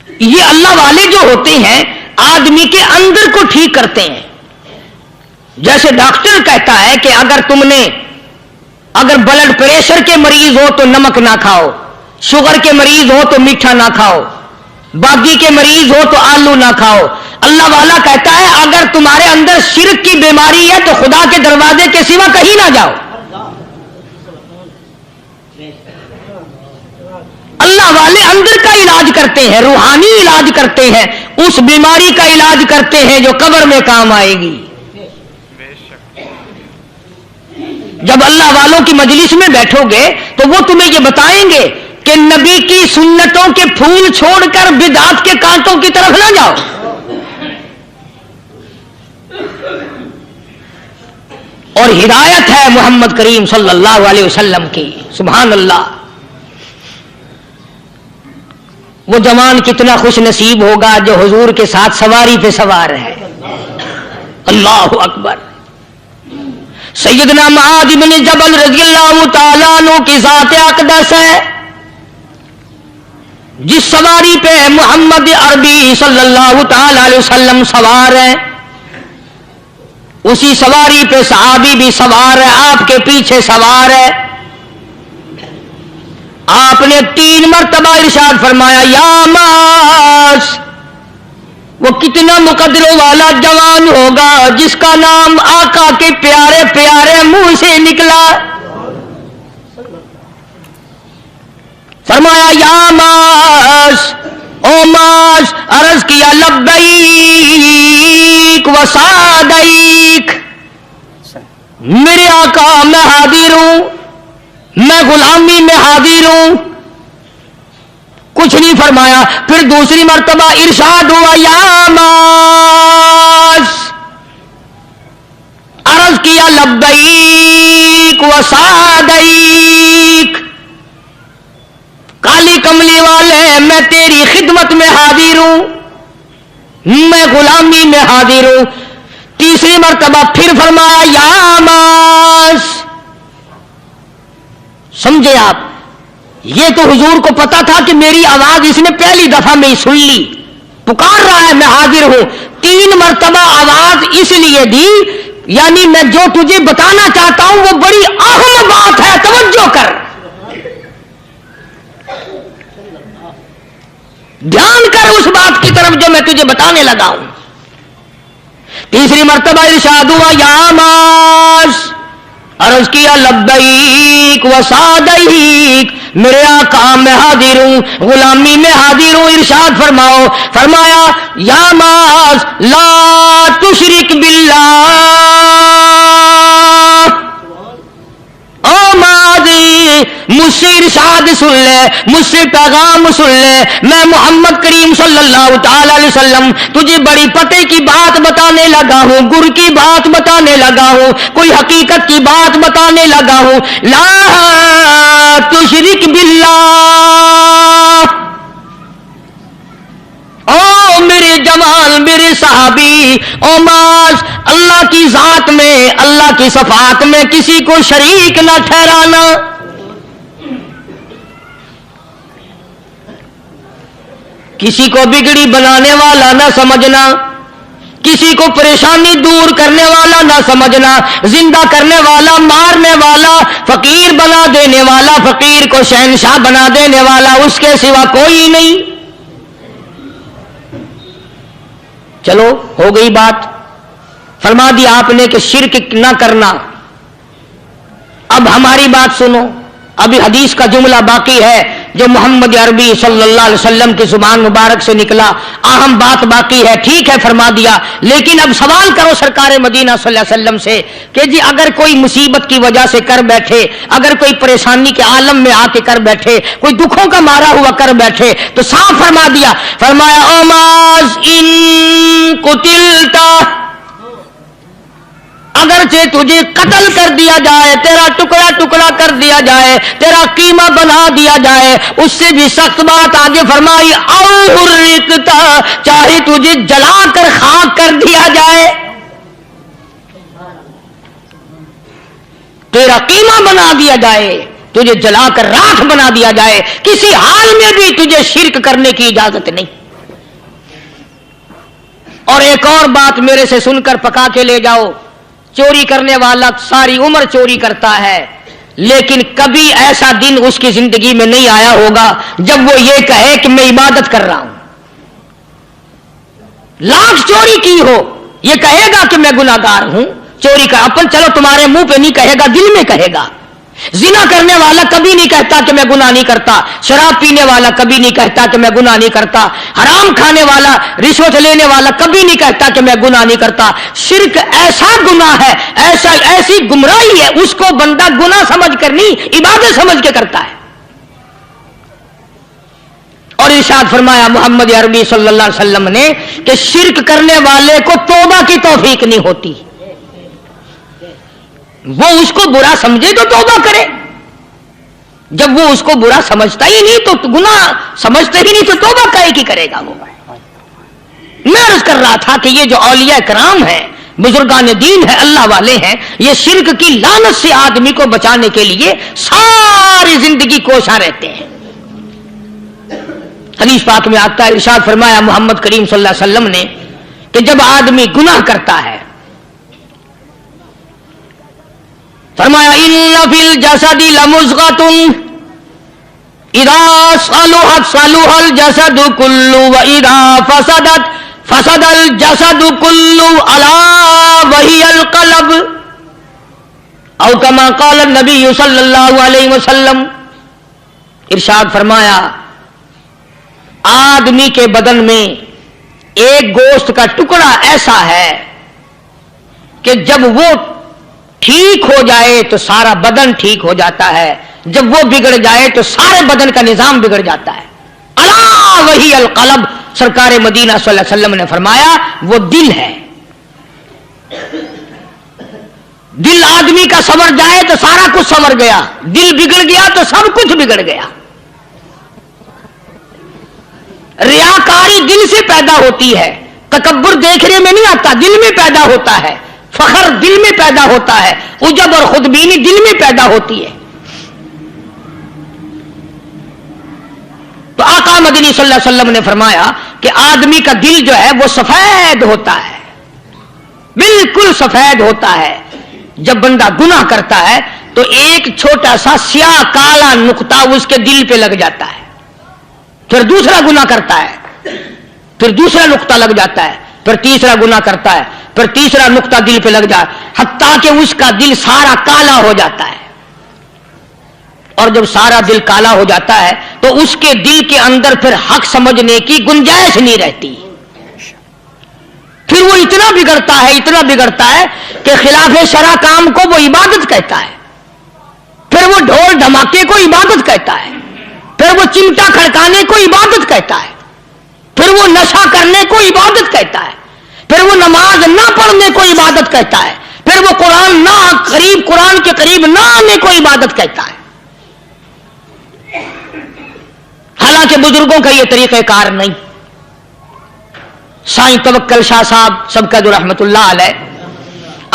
یہ اللہ والے جو ہوتے ہیں آدمی کے اندر کو ٹھیک کرتے ہیں. جیسے ڈاکٹر کہتا ہے کہ اگر بلڈ پریشر کے مریض ہو تو نمک نہ کھاؤ، شوگر کے مریض ہو تو میٹھا نہ کھاؤ، باقی کے مریض ہو تو آلو نہ کھاؤ. اللہ والا کہتا ہے اگر تمہارے اندر شرک کی بیماری ہے تو خدا کے دروازے کے سوا کہیں نہ جاؤ. اللہ والے اندر کا علاج کرتے ہیں، روحانی علاج کرتے ہیں، اس بیماری کا علاج کرتے ہیں جو قبر میں کام آئے گی. جب اللہ والوں کی مجلس میں بیٹھو گے تو وہ تمہیں یہ بتائیں گے کہ نبی کی سنتوں کے پھول چھوڑ کر بدعت کے کانٹوں کی طرف نہ جاؤ. اور ہدایت ہے محمد کریم صلی اللہ علیہ وسلم کی. سبحان اللہ. وہ جوان کتنا خوش نصیب ہوگا جو حضور کے ساتھ سواری پہ سوار ہے. اللہ اکبر. سیدنا معاذ بن جبل رضی اللہ تعالیٰ عنہ کی ذات اقدس ہے جس سواری پہ محمد عربی صلی اللہ تعالی علیہ وسلم سوار ہے، اسی سواری پہ صحابی بھی سوار ہے، آپ کے پیچھے سوار ہے. آپ نے 3 مرتبہ ارشاد فرمایا یا معاذ. وہ کتنا مقدروں والا جوان ہوگا جس کا نام آقا کے پیارے پیارے منہ سے نکلا. فرمایا یا معاذ، او معاذ. عرض کیا لبیک و سعدیک. میرے آقا میں حاضر ہوں، میں غلامی میں حاضر ہوں. کچھ نہیں فرمایا. پھر دوسری مرتبہ ارشاد ہوا یا معاذ. عرض کیا لبیک و سعدیک. کالی کملی والے میں تیری خدمت میں حاضر ہوں، میں غلامی میں حاضر ہوں. تیسری مرتبہ پھر فرمایا یا معاذ. سمجھے آپ؟ یہ تو حضور کو پتا تھا کہ میری آواز اس نے پہلی دفعہ میں ہی سن لی، پکار رہا ہے میں حاضر ہوں. 3 مرتبہ آواز اس لیے دی یعنی میں جو تجھے بتانا چاہتا ہوں وہ بڑی اہم بات ہے، توجہ کر، دھیان کر اس بات کی طرف جو میں تجھے بتانے لگا ہوں. تیسری مرتبہ ارشاد ہوا یا معاذ. عرض کیا لبیک و سعدیک. میرے آقا میں حاضر ہوں، غلامی میں حاضر ہوں. ارشاد فرمایا یا معاذ لا تشرک باللہ. او معاذ مجھ سے ارشاد سن لے، مجھ سے پیغام سن لے. میں محمد کریم صلی اللہ تعالی علیہ وسلم تجھے بڑی پتے کی بات بتانے لگا ہوں، گر کی بات بتانے لگا ہوں، کوئی حقیقت کی بات بتانے لگا ہوں. لا تشرک باللہ. او میرے جوان، میرے صحابی، او معاذ، اللہ کی ذات میں، اللہ کی صفات میں کسی کو شریک نہ ٹھہرانا. کسی کو بگڑی بنانے والا نہ سمجھنا، کسی کو پریشانی دور کرنے والا نہ سمجھنا، زندہ کرنے والا، مارنے والا، فقیر بنا دینے والا، فقیر کو شہنشاہ بنا دینے والا، اس کے سوا کوئی نہیں. چلو ہو گئی بات، فرما دیا آپ نے کہ شرک نہ کرنا. اب ہماری بات سنو، ابھی حدیث کا جملہ باقی ہے جو محمد عربی صلی اللہ علیہ وسلم کی زبان مبارک سے نکلا. اہم بات باقی ہے، ٹھیک ہے فرما دیا، لیکن اب سوال کرو سرکار مدینہ صلی اللہ علیہ وسلم سے کہ جی اگر کوئی مصیبت کی وجہ سے کر بیٹھے، اگر کوئی پریشانی کے عالم میں آ کے کر بیٹھے، کوئی دکھوں کا مارا ہوا کر بیٹھے تو صاف فرما دیا. فرمایا او معاذ ان قتلتا، اگرچہ تجھے قتل کر دیا جائے، تیرا ٹکڑا ٹکڑا کر دیا جائے، تیرا قیمہ بنا دیا جائے، اس سے بھی سخت بات آگے فرمائی او حرقتا، چاہے تجھے جلا کر خاک کر دیا جائے، تیرا قیمہ بنا دیا جائے، تجھے جلا کر راکھ بنا دیا جائے، کسی حال میں بھی تجھے شرک کرنے کی اجازت نہیں. اور ایک اور بات میرے سے سن کر پکا کے لے جاؤ، چوری کرنے والا ساری عمر چوری کرتا ہے، لیکن کبھی ایسا دن اس کی زندگی میں نہیں آیا ہوگا جب وہ یہ کہے کہ میں عبادت کر رہا ہوں۔ لاکھ چوری کی ہو، یہ کہے گا کہ میں گناہگار ہوں، چوری کا اپن چلو تمہارے منہ پہ نہیں کہے گا، دل میں کہے گا۔ زنا کرنے والا کبھی نہیں کہتا کہ میں گناہ نہیں کرتا، شراب پینے والا کبھی نہیں کہتا کہ میں گناہ نہیں کرتا، حرام کھانے والا، رشوت لینے والا کبھی نہیں کہتا کہ میں گناہ نہیں کرتا۔ شرک ایسا گناہ ہے، ایسی گمراہی ہے، اس کو بندہ گناہ سمجھ کر نہیں، عبادت سمجھ کے کرتا ہے۔ اور ارشاد فرمایا محمد عربی صلی اللہ علیہ وسلم نے کہ شرک کرنے والے کو توبہ کی توفیق نہیں ہوتی، وہ اس کو برا سمجھے تو توبہ کرے، جب وہ اس کو برا سمجھتا ہی نہیں تو گناہ سمجھتے ہی نہیں تو توبہ کہے کی کرے گا وہ۔ میں عرض کر رہا تھا کہ یہ جو اولیاء کرام ہیں، بزرگان دین ہیں، اللہ والے ہیں، یہ شرک کی لعنت سے آدمی کو بچانے کے لیے ساری زندگی کوشاں رہتے ہیں۔ حدیث پاک میں آتا ہے، ارشاد فرمایا محمد کریم صلی اللہ علیہ وسلم نے کہ جب آدمی گناہ کرتا ہے، فرمایا ان فی الجسد لمضغۃ اذا صلحت صلح الجسد كله واذا فسدت فسد الجسد كله الا وهي القلب او كما قال النبي صلی اللہ علیہ وسلم۔ ارشاد فرمایا آدمی کے بدن میں ایک گوشت کا ٹکڑا ایسا ہے کہ جب وہ ٹھیک ہو جائے تو سارا بدن ٹھیک ہو جاتا ہے، جب وہ بگڑ جائے تو سارے بدن کا نظام بگڑ جاتا ہے۔ الا وہی القلب، سرکار مدینہ صلی اللہ علیہ وسلم نے فرمایا وہ دل ہے۔ دل آدمی کا سنور جائے تو سارا کچھ سنور گیا، دل بگڑ گیا تو سب کچھ بگڑ گیا۔ ریاکاری دل سے پیدا ہوتی ہے، تکبر دیکھنے میں نہیں آتا، دل میں پیدا ہوتا ہے، فخر دل میں پیدا ہوتا ہے، عجب اور خودبینی دل میں پیدا ہوتی ہے۔ تو آقا مدنی صلی اللہ علیہ وسلم نے فرمایا کہ آدمی کا دل جو ہے وہ سفید ہوتا ہے، بالکل سفید ہوتا ہے۔ جب بندہ گناہ کرتا ہے تو ایک چھوٹا سا سیاہ کالا نقطہ اس کے دل پہ لگ جاتا ہے، پھر دوسرا گناہ کرتا ہے، پھر دوسرا نقطہ لگ جاتا ہے، پھر تیسرا گناہ کرتا ہے، پھر تیسرا نقطہ دل پہ لگ جائے، حتیٰ کہ اس کا دل سارا کالا ہو جاتا ہے۔ اور جب سارا دل کالا ہو جاتا ہے تو اس کے دل کے اندر پھر حق سمجھنے کی گنجائش نہیں رہتی، پھر وہ اتنا بگڑتا ہے کہ خلاف شرع کام کو وہ عبادت کہتا ہے، پھر وہ ڈھول دھماکے کو عبادت کہتا ہے، پھر وہ چمٹا کھڑکانے کو عبادت کہتا ہے، پھر وہ نشہ کرنے کو عبادت کہتا ہے، پھر وہ نماز نہ پڑھنے کو عبادت کہتا ہے، پھر وہ قرآن کے قریب نہ آنے کو عبادت کہتا ہے۔ حالانکہ بزرگوں کا یہ طریقہ کار نہیں۔ سائیں توکل شاہ صاحب سبقت رحمت اللہ علیہ،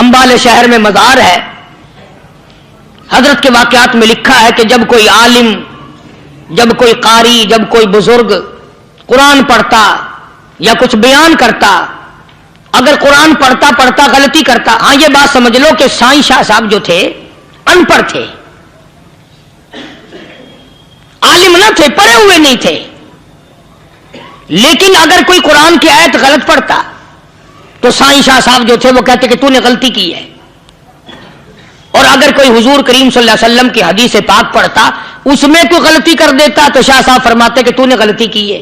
امبالے شہر میں مزار ہے، حضرت کے واقعات میں لکھا ہے کہ جب کوئی عالم، جب کوئی قاری، جب کوئی بزرگ قرآن پڑھتا یا کچھ بیان کرتا، اگر قرآن پڑھتا غلطی کرتا، ہاں یہ بات سمجھ لو کہ سائیں شاہ صاحب جو تھے ان پڑھ تھے، عالم نہ تھے، پڑھے ہوئے نہیں تھے، لیکن اگر کوئی قرآن کی آیت غلط پڑھتا تو سائیں شاہ صاحب جو تھے وہ کہتے کہ تو نے غلطی کی ہے، اور اگر کوئی حضور کریم صلی اللہ علیہ وسلم کی حدیث پاک پڑھتا اس میں کوئی غلطی کر دیتا تو شاہ صاحب فرماتے کہ تو نے غلطی کی ہے۔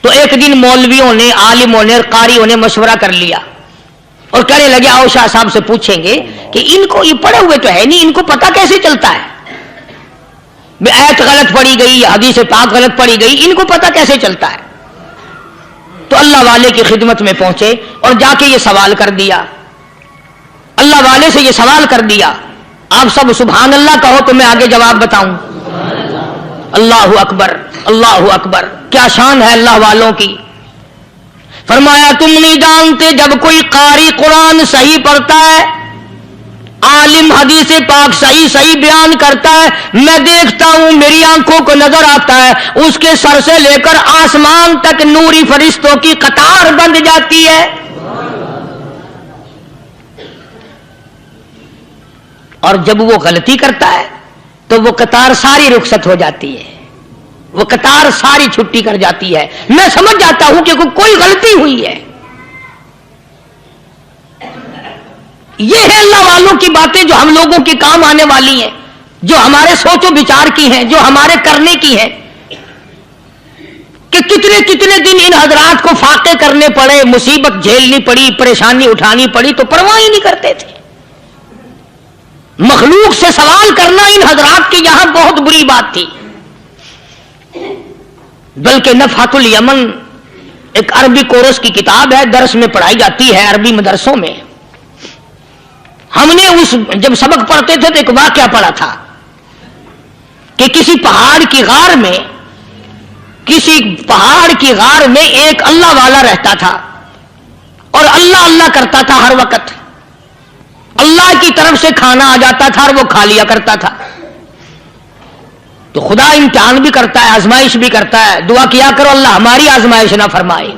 تو ایک دن مولویوں نے، عالموں نے، قاریوں نے مشورہ کر لیا اور کہنے لگے آؤ شاہ صاحب سے پوچھیں گے کہ ان کو یہ پڑھے ہوئے تو ہے نہیں، ان کو پتہ کیسے چلتا ہے، آیت غلط پڑھی گئی، حدیث پاک غلط پڑھی گئی، ان کو پتہ کیسے چلتا ہے؟ تو اللہ والے کی خدمت میں پہنچے اور جا کے یہ سوال کر دیا، اللہ والے سے یہ سوال کر دیا۔ آپ سب سبحان اللہ کہو تو میں آگے جواب بتاؤں۔ اللہ اکبر، اللہ اکبر، کیا شان ہے اللہ والوں کی۔ فرمایا تم نہیں جانتے جب کوئی قاری قرآن صحیح پڑھتا ہے عالم حدیث پاک صحیح بیان کرتا ہے، میں دیکھتا ہوں میری آنکھوں کو نظر آتا ہے اس کے سر سے لے کر آسمان تک نوری فرشتوں کی قطار بند جاتی ہے، اور جب وہ غلطی کرتا ہے تو وہ قطار ساری رخصت ہو جاتی ہے، وہ قطار ساری چھٹی کر جاتی ہے، میں سمجھ جاتا ہوں کہ کوئی غلطی ہوئی ہے۔ یہ ہے اللہ والوں کی باتیں جو ہم لوگوں کے کام آنے والی ہیں، جو ہمارے سوچ و بچار کی ہیں، جو ہمارے کرنے کی ہیں، کہ کتنے دن ان حضرات کو فاقے کرنے پڑے، مصیبت جھیلنی پڑی، پریشانی اٹھانی پڑی تو پرواہ ہی نہیں کرتے تھے۔ مخلوق سے سوال کرنا ان حضرات کی یہاں بہت بری بات تھی۔ بلکہ نفحۃ الیمن ایک عربی کورس کی کتاب ہے، درس میں پڑھائی جاتی ہے عربی مدرسوں میں۔ ہم نے جب سبق پڑھتے تھے تو ایک واقعہ پڑھا تھا کہ کسی پہاڑ کی غار میں ایک اللہ والا رہتا تھا اور اللہ کرتا تھا ہر وقت، اللہ کی طرف سے کھانا آ جاتا تھا اور وہ کھا لیا کرتا تھا۔ تو خدا امتحان بھی کرتا ہے، آزمائش بھی کرتا ہے، دعا کیا کرو اللہ ہماری آزمائش نہ فرمائے،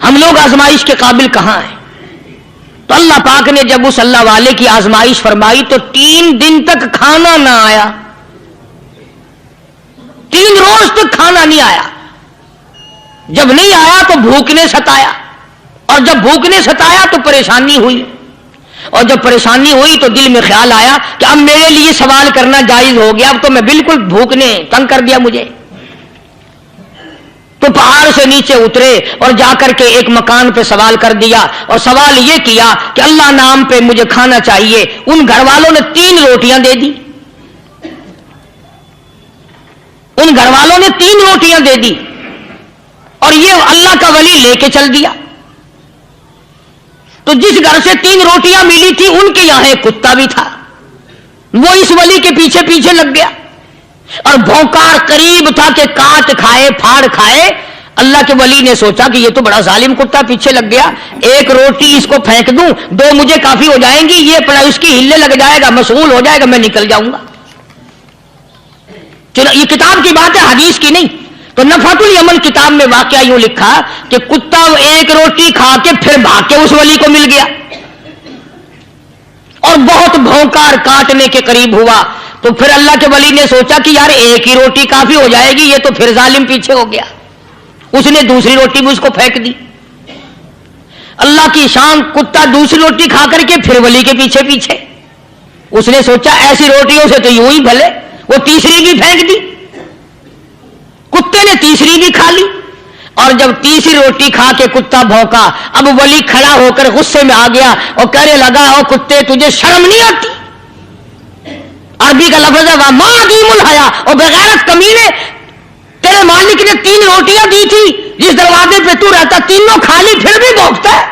ہم لوگ آزمائش کے قابل کہاں ہیں۔ تو اللہ پاک نے جب اس اللہ والے کی آزمائش فرمائی تو 3 دن تک کھانا نہ آیا، 3 روز تک کھانا نہیں آیا۔ جب نہیں آیا تو بھوک نے ستایا، اور جب بھوک نے ستایا تو پریشانی ہوئی، اور جب پریشانی ہوئی تو دل میں خیال آیا کہ اب میرے لیے سوال کرنا جائز ہو گیا، اب تو میں بالکل بھوک نے تنگ کر دیا مجھے۔ تو پہاڑ سے نیچے اترے اور جا کر کے ایک مکان پہ سوال کر دیا، اور سوال یہ کیا کہ اللہ نام پہ مجھے کھانا چاہیے۔ ان گھر والوں نے 3 روٹیاں دے دی، ان گھر والوں نے 3 روٹیاں دے دی، اور یہ اللہ کا ولی لے کے چل دیا۔ تو جس گھر سے 3 روٹیاں ملی تھی ان کے یہاں ایک کتا بھی تھا، وہ اس ولی کے پیچھے لگ گیا اور بھونکار قریب تھا کہ کاٹ کھائے پھاڑ کھائے۔ اللہ کے ولی نے سوچا کہ یہ تو بڑا ظالم کتا پیچھے لگ گیا، 1 روٹی اس کو پھینک دوں، 2 مجھے کافی ہو جائیں گی، یہ پڑا اس کی ہلنے لگ جائے گا، مشغول ہو جائے گا، میں نکل جاؤں گا۔ چلو یہ کتاب کی بات ہے، حدیث کی نہیں۔ تو نفحۃ الیمن کتاب میں واقعہ یوں لکھا کہ کتا 1 روٹی کھا کے پھر بھاگ کے اس ولی کو مل گیا اور بہت بھونکار کاٹنے کے قریب ہوا۔ تو پھر اللہ کے ولی نے سوچا کہ یار 1 ہی روٹی کافی ہو جائے گی، یہ تو پھر ظالم پیچھے ہو گیا، اس نے دوسری روٹی بھی اس کو پھینک دی۔ اللہ کی شان، کتا دوسری روٹی کھا کر کے پھر ولی کے پیچھے، اس نے سوچا ایسی روٹیوں سے تو یوں ہی بھلے، وہ تیسری بھی پھینک دی، کتے نے تیسری بھی کھا لی، اور جب تیسری روٹی کھا کے کتا بھونکا، اب ولی کھڑا ہو کر غصے میں آ گیا اور کہنے لگا او کتے تجھے شرم نہیں آتی؟ عربی کا لفظ ہے ما عدیم الحیا، اور بغیرت کمینے، تیرے مالک نے 3 روٹیاں دی تھی، جس دروازے پہ تو رہتا تینوں کھا لی، پھر بھی بھونکتا ہے؟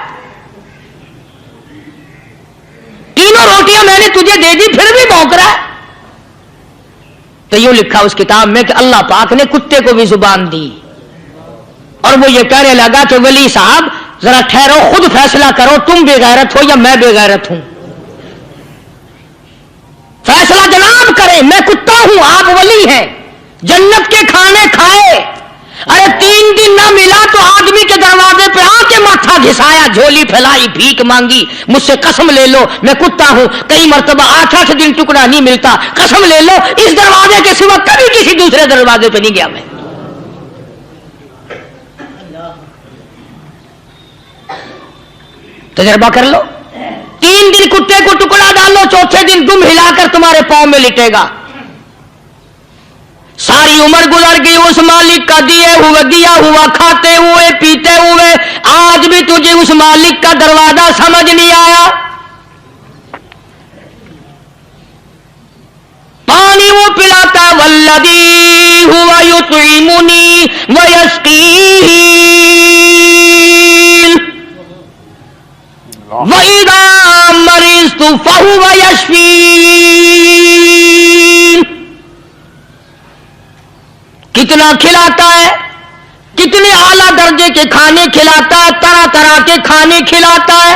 3 روٹیاں میں نے تجھے دے دی پھر بھی بھونک رہا ہے؟ تو یوں لکھا اس کتاب میں کہ اللہ پاک نے کتے کو بھی زبان دی، اور وہ یہ کہنے لگا کہ ولی صاحب ذرا ٹھہرو، خود فیصلہ کرو، تم بے غیرت ہو یا میں بے غیرت ہوں؟ فیصلہ جناب کریں، میں کتا ہوں، آپ ولی ہیں، جنت کے کھانے کھائے، ارے 3 دن نہ ملا تو آدمی کے دروازے پہ آ کے ماتھا گھسایا، جھولی پھیلائی، بھیک مانگی، مجھ سے قسم لے لو میں کتا ہوں، کئی مرتبہ 8 دن ٹکڑا نہیں ملتا، قسم لے لو اس دروازے کے سوا کبھی کسی دوسرے دروازے پہ نہیں گیا میں۔ تجربہ کر لو، 3 دن کتے کو ٹکڑا ڈالو، 4تھے دن دم ہلا کر تمہارے پاؤں میں لٹے گا۔ ساری عمر گزر گئی اس مالک کا دیا ہوا کھاتے ہوئے پیتے ہوئے، آج بھی تجھے اس مالک کا دروازہ سمجھ نہیں آیا۔ پانی وہ پلاتا والذی ہوا یطعمنی ویسقین وَإِذَا مَرِضْتُ فَهُوَ يَشْفِينِ، کتنا کھلاتا ہے، کتنے اعلیٰ درجے کے کھانے کھلاتا ہے، طرح طرح کے کھانے کھلاتا ہے،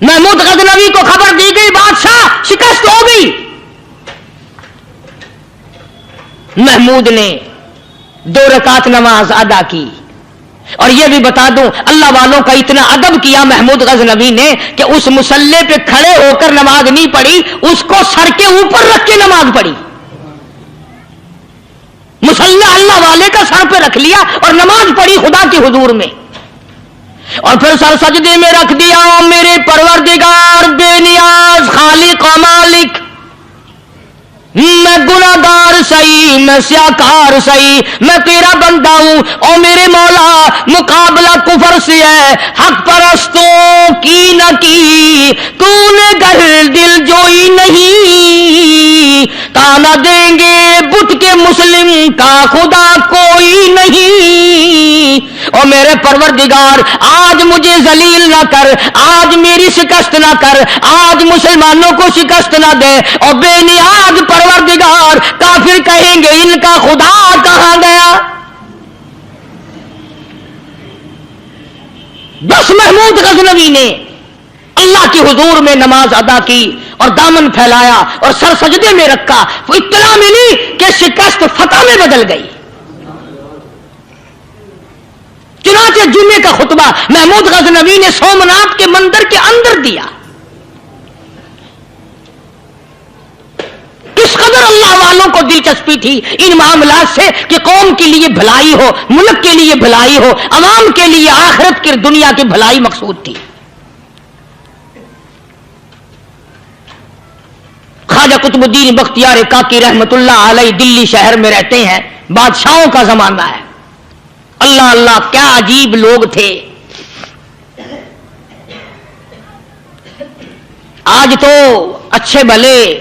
محمود غزنوی کو خبر دی گئی بادشاہ شکست ہو گئی. محمود نے 2 رکعت نماز ادا کی. اور یہ بھی بتا دوں اللہ والوں کا اتنا ادب کیا محمود غزنوی نے کہ اس مصلے پہ کھڑے ہو کر نماز نہیں پڑھی, اس کو سر کے اوپر رکھ کے نماز پڑھی. مصلی اللہ والے کا سر پہ رکھ لیا اور نماز پڑھی خدا کے حضور میں, اور پھر سر سجدے میں رکھ دیا. میرے پروردگار بے نیاز خالق و مالک, میں گناہگار صحیح, میں سیاکار صحیح, میں تیرا بندہ ہوں. اور میرے مولا مقابلہ کفر سے ہے, حق پرستوں کی نہ کی تو نے گر دل جوئی نہیں, تانا دیں گے بت کے مسلم کا خدا کوئی نہیں. اور میرے پروردگار آج مجھے ذلیل نہ کر, آج میری شکست نہ کر, آج مسلمانوں کو شکست نہ دے. اور بے نیاز پروردگار کافر کہیں گے ان کا خدا کہاں گیا. بس محمود غزنوی نے اللہ کے حضور میں نماز ادا کی اور دامن پھیلایا اور سر سجدے میں رکھا. وہ اطلاع ملی کہ شکست فتح میں بدل گئی. چنانچہ جمعے کا خطبہ محمود غزنوی نے سومناتھ کے مندر کے اندر دیا. کس قدر اللہ والوں کو دلچسپی تھی ان معاملات سے کہ قوم کے لیے بھلائی ہو, ملک کے لیے بھلائی ہو, عوام کے لیے آخرت کی دنیا کی بھلائی مقصود تھی. خواجہ قطب الدین بختیار کاکی رحمت اللہ علیہ دلی شہر میں رہتے ہیں. بادشاہوں کا زمانہ ہے. اللہ اللہ کیا عجیب لوگ تھے. آج تو اچھے بھلے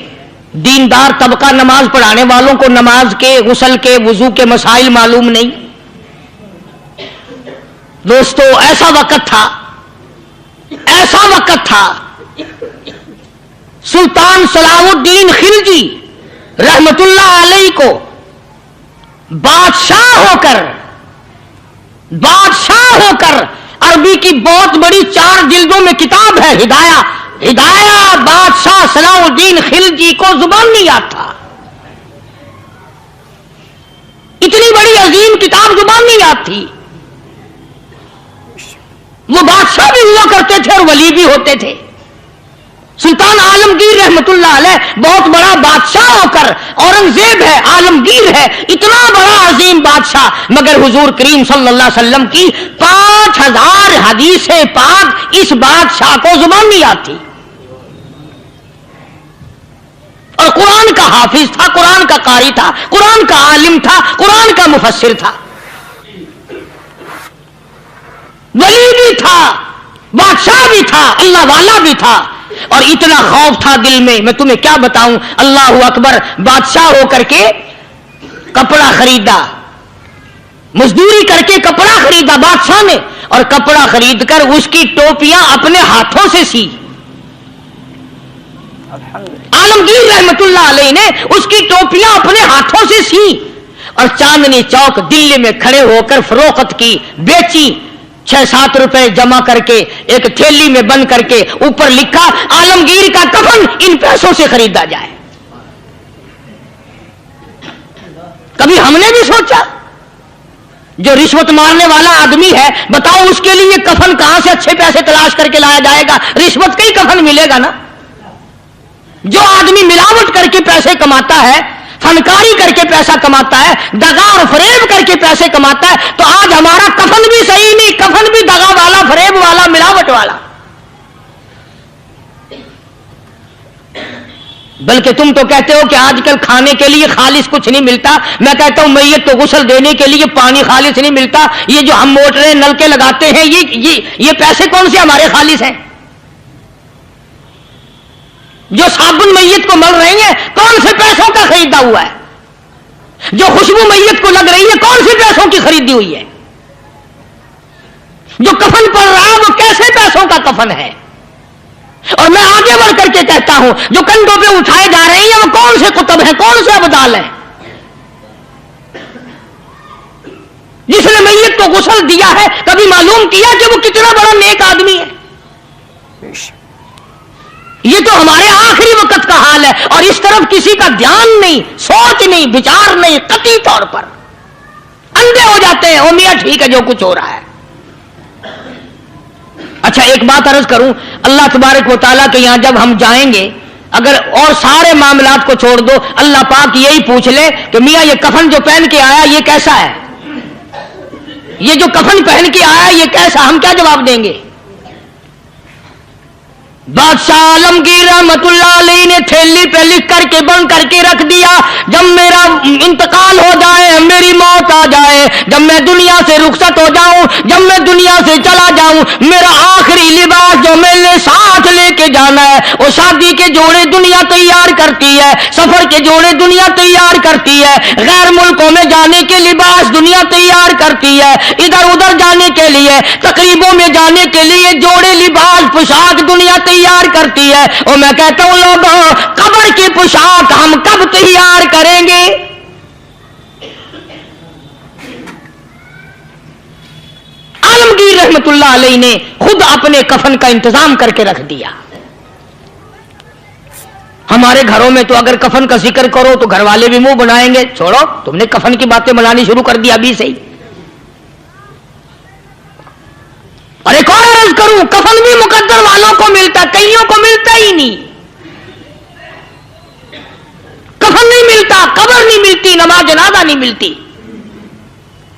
دیندار طبقہ نماز پڑھانے والوں کو نماز کے, غسل کے, وضو کے مسائل معلوم نہیں. دوستو ایسا وقت تھا سلطان صلاح الدین خلجی رحمت اللہ علیہ کو بادشاہ ہو کر عربی کی بہت بڑی 4 جلدوں میں کتاب ہے ہدایہ بادشاہ صلاح الدین خلجی کو زبان نہیں آتا. اتنی بڑی عظیم کتاب زبان نہیں آتی. وہ بادشاہ بھی ہوا کرتے تھے اور ولی بھی ہوتے تھے. سلطان عالمگیر رحمت اللہ علیہ بہت بڑا بادشاہ ہو کر, اورنگزیب ہے, عالمگیر ہے, اتنا بڑا عظیم بادشاہ, مگر حضور کریم صلی اللہ علیہ وسلم کی 5000 حدیث پاک اس بادشاہ کو زبان نہیں آتی. اور قرآن کا حافظ تھا, قرآن کا قاری تھا, قرآن کا عالم تھا, قرآن کا مفسر تھا, ولی بھی تھا, بادشاہ بھی تھا, اللہ والا بھی تھا. اور اتنا خوف تھا دل میں تمہیں کیا بتاؤں. اللہ اکبر. بادشاہ ہو کر کے کپڑا خریدا, مزدوری کر کے کپڑا خریدا بادشاہ نے, اور کپڑا خرید کر اس کی ٹوپیاں اپنے ہاتھوں سے سی. عالمگیر رحمت اللہ علیہ نے اس کی ٹوپیاں اپنے ہاتھوں سے سی اور چاندنی چوک دلی میں کھڑے ہو کر فروخت کی, بیچی. 6-7 روپے جمع کر کے ایک تھیلی میں بند کر کے اوپر لکھا عالمگیر کا کفن ان پیسوں سے خریدا جائے. کبھی ہم نے بھی سوچا جو رشوت مارنے والا آدمی ہے, بتاؤ اس کے لیے کفن کہاں سے اچھے پیسے تلاش کر کے لایا جائے گا. رشوت کا ہی کفن ملے گا نا. جو آدمی ملاوٹ کر کے پیسے کماتا ہے, فنکاری کر کے پیسہ کماتا ہے, دغا اور فریب کر کے پیسے کماتا ہے, تو آج ہمارا کفن بھی صحیح نہیں, کفن بھی دغا والا, فریب والا, ملاوٹ والا. بلکہ تم تو کہتے ہو کہ آج کل کھانے کے لیے خالص کچھ نہیں ملتا. میں کہتا ہوں میت کو غسل دینے کے لیے پانی خالص نہیں ملتا. یہ جو ہم موٹریں نل کے لگاتے ہیں یہ پیسے کون سے ہمارے خالص ہیں؟ جو صابن میت کو مل رہی ہیں کون سے پیسوں کا خریدا ہوا ہے؟ جو خوشبو میت کو لگ رہی ہے کون سے پیسوں کی خریدی ہوئی ہے؟ جو کفن پڑ رہا ہے وہ کیسے پیسوں کا کفن ہے؟ اور میں آگے بڑھ کر کے کہتا ہوں جو کندھوں پہ اٹھائے جا رہے ہیں وہ کون سے کتب ہیں, کون سے ابدال ہیں؟ جس نے میت کو غسل دیا ہے کبھی معلوم کیا کہ وہ کتنا بڑا نیک آدمی ہے؟ یہ تو ہمارے آخری وقت کا حال ہے، اور اس طرف کسی کا دھیان نہیں، سوچ نہیں، وچار نہیں، قطعی طور پر اندھے ہو جاتے ہیں. او میاں ٹھیک ہے جو کچھ ہو رہا ہے. اچھا ایک بات عرض کروں، اللہ تبارک و تعالیٰ کے یہاں جب ہم جائیں گے، اگر اور سارے معاملات کو چھوڑ دو، اللہ پاک یہی پوچھ لے کہ میاں یہ کفن جو پہن کے آیا یہ کیسا ہے، یہ جو کفن پہن کے آیا یہ کیسا، ہم کیا جواب دیں گے؟ بادشاہ عالمگیر رحمت اللہ علیہ نے تھیلی پہ لکھ کر کے بند کر کے رکھ دیا، جب میرا انتقال ہو جائے، میری موت آ جائے، جب میں دنیا سے رخصت ہو جاؤں، جب میں دنیا سے چلا جاؤں، میرا آخری لباس جو میں نے ساتھ لے کے جانا ہے، وہ شادی کے جوڑے دنیا تیار کرتی ہے، سفر کے جوڑے دنیا تیار کرتی ہے، غیر ملکوں میں جانے کے لباس دنیا تیار کرتی ہے، ادھر ادھر جانے کے لیے، تقریبوں میں جانے کے لیے جوڑے لباس پوشاک دنیا تیار کرتی ہے. اور میں کہتا ہوں لوگوں، قبر کی پوشاک ہم کب تیار کریں گے؟ عالمگیر رحمت اللہ علیہ نے خود اپنے کفن کا انتظام کر کے رکھ دیا. ہمارے گھروں میں تو اگر کفن کا ذکر کرو تو گھر والے بھی منہ بنائیں گے، چھوڑو تم نے کفن کی باتیں بنانی شروع کر دی ابھی سے ہی. اور ایک اور عرض کروں، کفن بھی مقدر والوں کو ملتا، کئیوں کو ملتا ہی نہیں. کفن نہیں ملتا، قبر نہیں ملتی، نماز جنازہ نہیں ملتی،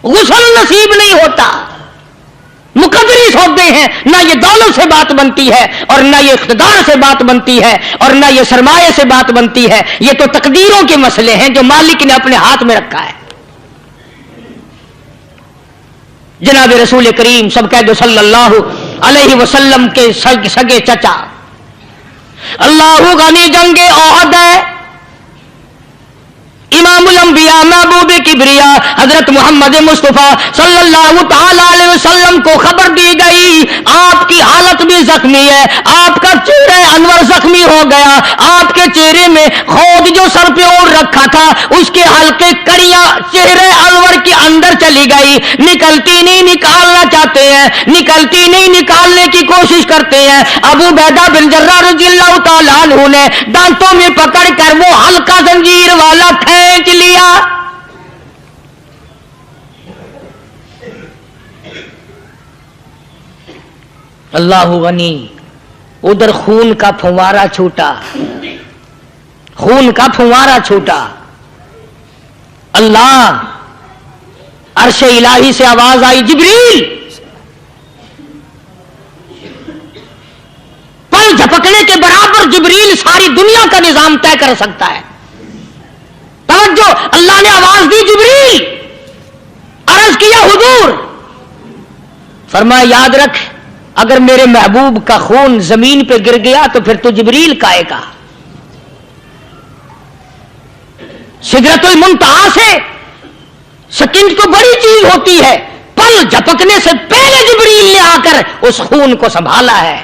غسل نصیب نہیں ہوتا. مقدری سوتے ہیں، نہ یہ دولت سے بات بنتی ہے، اور نہ یہ اقتدار سے بات بنتی ہے، اور نہ یہ سرمایہ سے بات بنتی ہے. یہ تو تقدیروں کے مسئلے ہیں جو مالک نے اپنے ہاتھ میں رکھا ہے. جناب رسول کریم سب کہہ دو صلی اللہ علیہ وسلم کے سگے چچا، اللہ غنی جنگ احد ہے، امام الانبیاء محبوب کبریا حضرت محمد مصطفیٰ صلی اللہ تعالی علیہ وسلم کو خبر دی گئی، آپ کی حالت بھی زخمی ہے، آپ کا چہرہ انور زخمی ہو گیا، آپ کے چہرے میں خود جو سر پہ اوڑھ رکھا تھا اس کے ہلکے کڑیاں چہرے انور کے اندر چلی گئی، نکلتی نہیں، نکالنا چاہتے ہیں، نکلتی نہیں، نکالنے کی کوشش کرتے ہیں. ابو عبیدہ بن جراح رضی اللہ تعالیٰ عنہ نے دانتوں میں پکڑ کر وہ ہلکا زنجیر والا کھینچ لیا. اللہ غنی، ادھر خون کا پھوارا چھوٹا، خون کا پھوارا چھوٹا. اللہ، عرش الہی سے آواز آئی، جبریل. پل جھپکنے کے برابر جبریل ساری دنیا کا نظام طے کر سکتا ہے. توجہ، اللہ نے آواز دی جبریل، عرض کیا حضور، فرمایا یاد رکھ اگر میرے محبوب کا خون زمین پہ گر گیا تو پھر تو جبریل کا آئے گا. سدرۃ المنتہا سے سکنڈ تو بڑی چیز ہوتی ہے، پل جھپکنے سے پہلے جبریل نے آ کر اس خون کو سنبھالا ہے.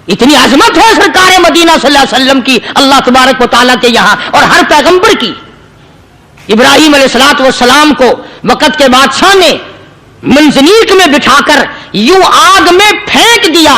اتنی عظمت ہے سرکار مدینہ صلی اللہ علیہ وسلم کی اللہ تبارک و تعالیٰ کے یہاں اور ہر پیغمبر کی. ابراہیم علیہ الصلوۃ والسلام کو وقت کے بادشاہ نے منجنیق میں بٹھا کر یوں آگ میں پھینک دیا،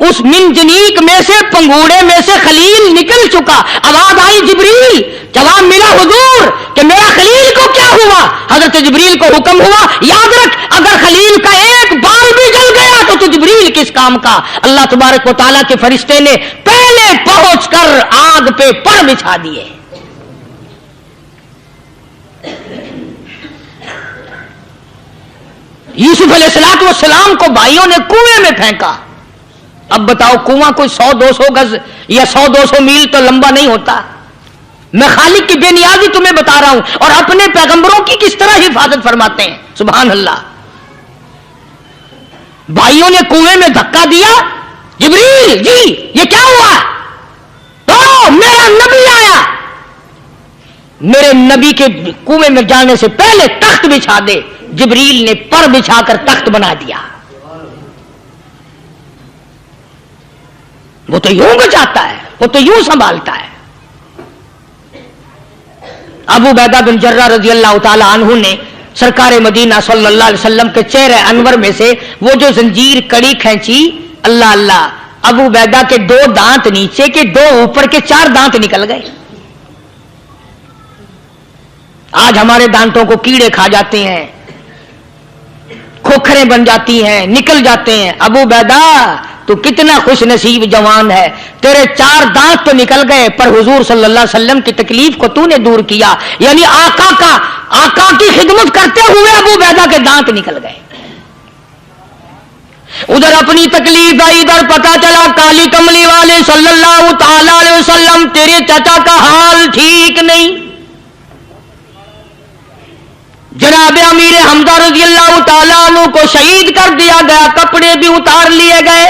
اس منجنیق میں سے، پنگوڑے میں سے خلیل نکل چکا. آواز آئی جبریل، جواب ملا حضور کہ میرا خلیل کو کیا ہوا؟ حضرت جبریل کو حکم ہوا یاد رکھ اگر خلیل کا ایک بال بھی جل گیا تو جبریل کس کام کا. اللہ تبارک و تعالیٰ کے فرشتے نے پہلے پہنچ کر آگ پہ پر بچھا دیے. یوسف علیہ الصلوۃ والسلام کو بھائیوں نے کنویں میں پھینکا. اب بتاؤ کنواں کوئی 100-200 گز یا 100-200 میل تو لمبا نہیں ہوتا. میں خالق کی بے نیازی تمہیں بتا رہا ہوں اور اپنے پیغمبروں کی کس طرح حفاظت فرماتے ہیں. سبحان اللہ. بھائیوں نے کنویں میں دھکا دیا، جبریل جی یہ کیا ہوا؟ تو میرا نبی آیا. میرے نبی کے کنویں میں جانے سے پہلے تخت بچھا دے. جبریل نے پر بچھا کر تخت بنا دیا. وہ تو یوں بچاتا ہے، وہ تو یوں سنبھالتا ہے. ابو عبیدہ بن جراح رضی اللہ تعالی عنہ نے سرکار مدینہ صلی اللہ علیہ وسلم کے چہرے انور میں سے وہ جو زنجیر کڑی کھینچی اللہ اللہ, ابو عبیدہ کے 2 دانت نیچے کے, 2 اوپر کے, 4 دانت نکل گئے. آج ہمارے دانتوں کو کیڑے کھا جاتے ہیں, کھوکھریں بن جاتی ہیں, نکل جاتے ہیں. ابو عبیدہ تو کتنا خوش نصیب جوان ہے, تیرے 4 دانت تو نکل گئے پر حضور صلی اللہ علیہ وسلم کی تکلیف کو تو نے دور کیا. یعنی آقا کی خدمت کرتے ہوئے ابو عبیدہ کے دانت نکل گئے. ادھر اپنی تکلیف آئی, ادھر پتا چلا کالی کملی والے صلی اللہ تعالی علیہ وسلم تیرے چچا کا حال ٹھیک نہیں. جناب امیر حمزہ رضی اللہ تعالیٰ عنہ کو شہید کر دیا گیا, کپڑے بھی اتار لیے گئے.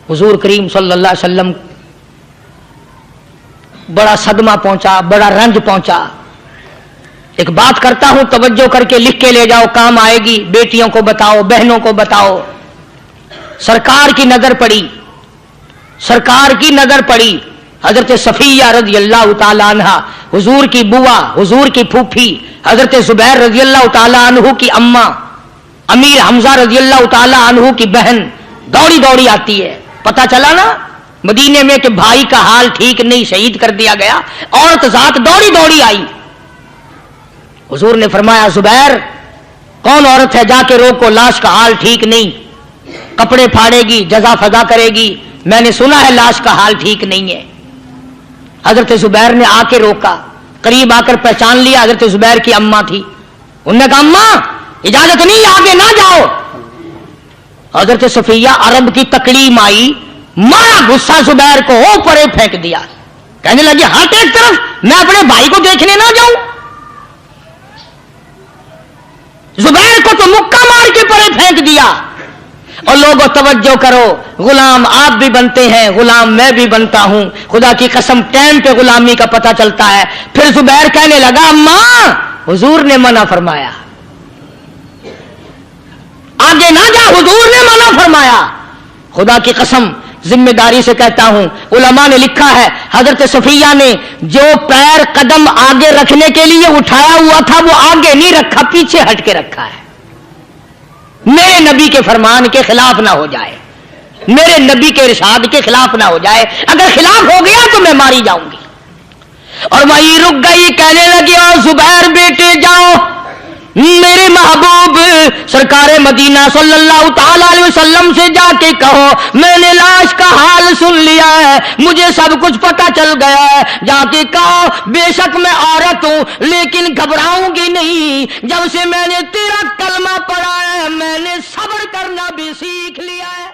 حضور کریم صلی اللہ علیہ وسلم بڑا صدمہ پہنچا, بڑا رنج پہنچا. ایک بات کرتا ہوں, توجہ کر کے لکھ کے لے جاؤ, کام آئے گی. بیٹیوں کو بتاؤ, بہنوں کو بتاؤ. سرکار کی نظر پڑی, سرکار کی نظر پڑی. حضرت صفیہ رضی اللہ تعالی عنہ, حضور کی بوا, حضور کی پھوپھی, حضرت زبیر رضی اللہ تعالی عنہ کی اماں, امیر حمزہ رضی اللہ تعالی عنہ کی بہن دوڑی دوڑی آتی ہے. پتا چلا نا مدینے میں کہ بھائی کا حال ٹھیک نہیں, شہید کر دیا گیا. عورت ذات دوڑی دوڑی آئی. حضور نے فرمایا زبیر کون عورت ہے, جا کے روکو, لاش کا حال ٹھیک نہیں, کپڑے پھاڑے گی, جزا فضا کرے گی. میں نے سنا ہے لاش کا حال ٹھیک نہیں ہے. حضرت زبیر نے آ کے روکا, قریب آ کر پہچان لیا حضرت زبیر کی اماں تھی. انہوں نے کہا اماں اجازت نہیں, آگے نہ جاؤ. حضرت صفیہ عرب کی تکلیم آئی, مارا غصہ زبیر کو, ہو پرے پھینک دیا. کہنے لگی ہٹ ایک طرف, میں اپنے بھائی کو دیکھنے نہ جاؤں. زبیر کو تو مکہ مار کے پرے پھینک دیا. اور لوگوں توجہ کرو, غلام آپ بھی بنتے ہیں, غلام میں بھی بنتا ہوں. خدا کی قسم ٹائم پہ غلامی کا پتہ چلتا ہے. پھر زبیر کہنے لگا اماں حضور نے منع فرمایا, آگے نہ جا, حضور نے منع فرمایا. خدا کی قسم ذمہ داری سے کہتا ہوں, علماء نے لکھا ہے حضرت صفیہ نے جو پیر قدم آگے رکھنے کے لیے اٹھایا ہوا تھا وہ آگے نہیں رکھا, پیچھے ہٹ کے رکھا ہے. میرے نبی کے فرمان کے خلاف نہ ہو جائے, میرے نبی کے ارشاد کے خلاف نہ ہو جائے. اگر خلاف ہو گیا تو میں ماری جاؤں گی. اور وہی رک گئی, کہنے لگی او زبیر بیٹے جاؤ, میرے محبوب سرکار مدینہ صلی اللہ تعالی علیہ وسلم سے جا کے کہو میں نے لاش کا حال سن لیا ہے, مجھے سب کچھ پتا چل گیا ہے. جا کے کہو بے شک میں عورت ہوں لیکن گھبراؤں گی نہیں. جب سے میں نے تیرا کلمہ پڑھا ہے میں نے صبر کرنا بھی سیکھ لیا ہے.